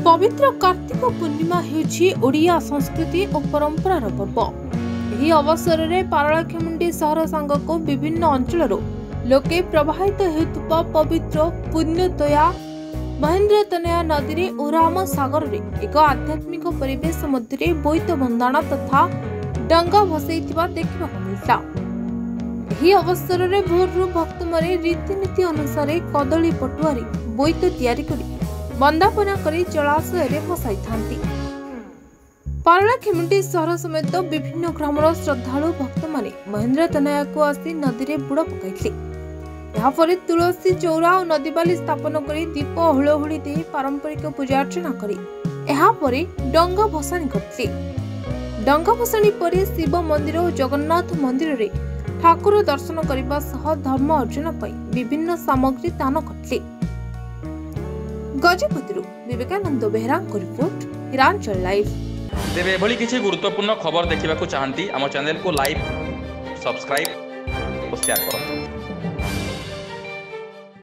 पवित्र कार्तिक पूर्णिमा हेउछि ओडिया संस्कृति और परंपरार पर्व। एही अवसर में पारलाखेमुंडी सहर सांगक विभिन्न अंचल लोके प्रवाहित हेउथुवा पवित्र पुण्यतया महेंद्र तनया नदी और राम सागर में एक आध्यात्मिक परिवेश मध्य बोईत बंदाण तथा डंगा भसैथिबा देखिबाकु मिलिला। एही अवसर में भोरु भक्त माने रीतिनीति अनुसार कदली पटुआरी बोईत तैयारी करी बंदापना करी जलाशय रे भसाई थांती। पारलाखेमुंडी सहर समेत विभिन्न ग्रामर श्रद्धालु भक्त माने महेंद्र तनया को आसी नदी रे बुड़ पकाइथिले। यहाँ पर तुलसी चौरा और नदीबाली स्थापन करी दीप हुलहुली दे पारंपरिक पूजा अर्चना करी यहाँ पर डंगा भसाणी करथिले। डंगा भसाणी पर शिव मंदिर और जगन्नाथ मंदिर रे ठाकुर दर्शन करने सह धर्म अर्जन पई विभिन्न सामग्री दान करथिले। गजपतिरु विवेकानंद बेहरा को रिपोर्ट हिरांचल लाइव। तेबे एभली किछि गुरुत्वपूर्ण खबर देखिबाकू चाहंती आम चैनल को लाइक सब्सक्राइब और शेयर करନ୍ତୁ।